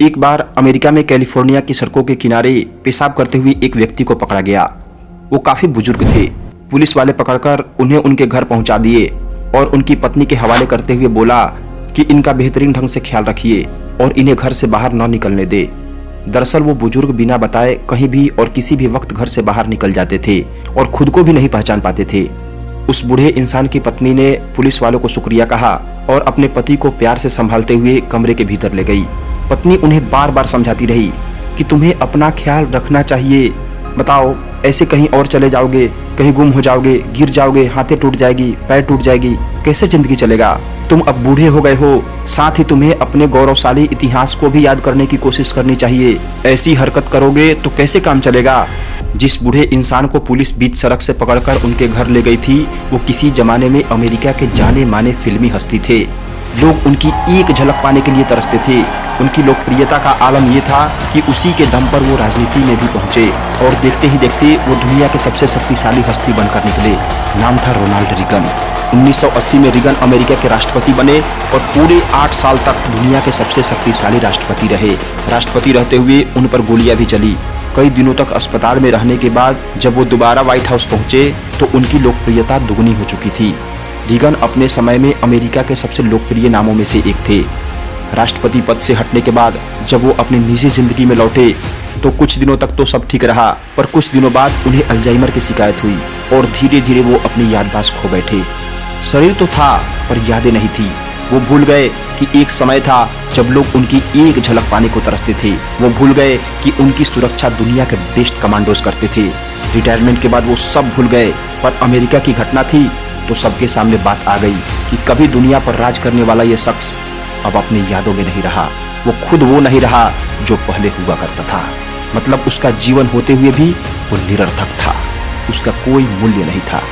एक बार अमेरिका में कैलिफोर्निया की सड़कों के किनारे पेशाब करते हुए एक व्यक्ति को पकड़ा गया। वो काफी बुजुर्ग थे। पुलिस वाले पकड़कर उन्हें उनके घर पहुंचा दिए और उनकी पत्नी के हवाले करते हुए बोला कि इनका बेहतरीन ढंग से ख्याल रखिए और इन्हें घर से बाहर न निकलने दे। दरअसल वो बुजुर्ग बिना बताए कहीं भी और किसी भी वक्त घर से बाहर निकल जाते थे और खुद को भी नहीं पहचान पाते थे। उस बूढ़े इंसान की पत्नी ने पुलिस वालों को शुक्रिया कहा और अपने पति को प्यार से संभालते हुए कमरे के भीतर ले गई। पत्नी उन्हें बार बार समझाती रही कि तुम्हें अपना ख्याल रखना चाहिए। बताओ, ऐसे कहीं और चले जाओगे, कहीं गुम हो जाओगे, गिर जाओगे, हाथें टूट जाएगी, पैर टूट जाएगी, कैसे जिंदगी चलेगा? तुम अब बूढ़े हो गए हो, साथ ही तुम्हें अपने गौरवशाली इतिहास को भी याद करने की कोशिश करनी चाहिए। ऐसी हरकत करोगे तो कैसे काम चलेगा? जिस बूढ़े इंसान को पुलिस बीच सड़क से पकड़कर उनके घर ले गई थी, वो किसी जमाने में अमेरिका के जाने माने फिल्मी हस्ती थे। लोग उनकी एक झलक पाने के लिए तरसते थे। उनकी लोकप्रियता का आलम यह था कि उसी के दम पर वो राजनीति में भी पहुंचे और देखते ही देखते वो दुनिया के सबसे शक्तिशाली हस्ती बनकर निकले। नाम था रोनाल्ड रीगन। 1980 में रीगन अमेरिका के राष्ट्रपति बने और पूरे 8 साल तक दुनिया के सबसे शक्तिशाली राष्ट्रपति रहे। राष्ट्रपति रहते हुए उन पर गोलियां भी चली। कई दिनों तक अस्पताल में रहने के बाद जब वो दोबारा व्हाइट हाउस पहुंचे तो उनकी लोकप्रियता दुगनी हो चुकी थी। रीगन अपने समय में अमेरिका के सबसे लोकप्रिय नामों में से एक थे। राष्ट्रपति पद से हटने के बाद जब वो अपनी निजी जिंदगी में लौटे तो कुछ दिनों तक तो सब ठीक रहा, पर कुछ दिनों बाद उन्हें अल्जाइमर की शिकायत हुई और धीरे धीरे वो अपनी याददाश्त खो बैठे। शरीर तो था पर यादें नहीं थी। वो भूल गए कि एक समय था जब लोग उनकी एक झलक पाने को तरसते थे। वो भूल गए कि उनकी सुरक्षा दुनिया के बेस्ट कमांडोज करते थे। रिटायरमेंट के बाद वो सब भूल गए, पर अमेरिका की घटना थी तो सबके सामने बात आ गई कि कभी दुनिया पर राज करने वाला ये शख्स अब अपनी यादों में नहीं रहा। वो खुद वो नहीं रहा जो पहले हुआ करता था। मतलब उसका जीवन होते हुए भी वो निरर्थक था, उसका कोई मूल्य नहीं था।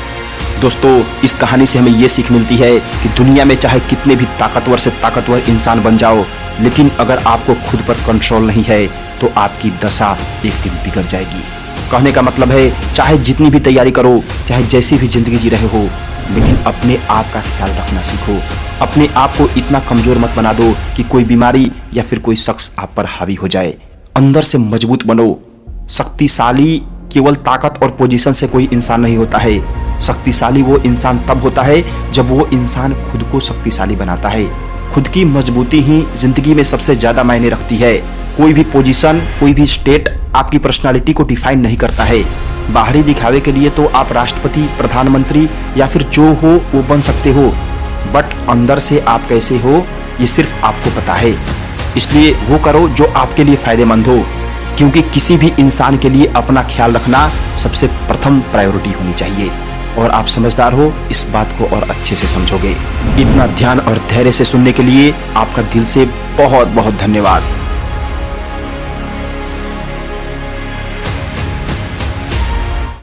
दोस्तों, इस कहानी से हमें ये सीख मिलती है कि दुनिया में चाहे कितने भी ताकतवर से ताकतवर इंसान बन जाओ, लेकिन अगर आपको खुद पर कंट्रोल नहीं है तो आपकी दशा एक दिन बिगड़ जाएगी। कहने का मतलब है, चाहे जितनी भी तैयारी करो, चाहे जैसी भी जिंदगी जी रहे हो, लेकिन अपने आप का ख्याल रखना सीखो। अपने आप को इतना कमजोर मत बना दो कि कोई बीमारी या फिर कोई शख्स आप पर हावी हो जाए। अंदर से मजबूत बनो। शक्तिशाली केवल ताकत और पोजीशन से कोई इंसान नहीं होता है। शक्तिशाली वो इंसान तब होता है जब वो इंसान खुद को शक्तिशाली बनाता है। खुद की मजबूती ही जिंदगी में सबसे ज्यादा मायने रखती है। कोई भी पोजीशन, कोई भी स्टेट आपकी पर्सनालिटी को डिफाइन नहीं करता है। बाहरी दिखावे के लिए तो आप राष्ट्रपति, प्रधानमंत्री या फिर जो हो वो बन सकते हो, बट अंदर से आप कैसे हो ये सिर्फ आपको पता है। इसलिए वो करो जो आपके लिए फायदेमंद हो, क्योंकि किसी भी इंसान के लिए अपना ख्याल रखना सबसे प्रथम प्रायोरिटी होनी चाहिए। और आप समझदार हो, इस बात को और अच्छे से समझोगे। इतना ध्यान और धैर्य से सुनने के लिए आपका दिल से बहुत बहुत धन्यवाद।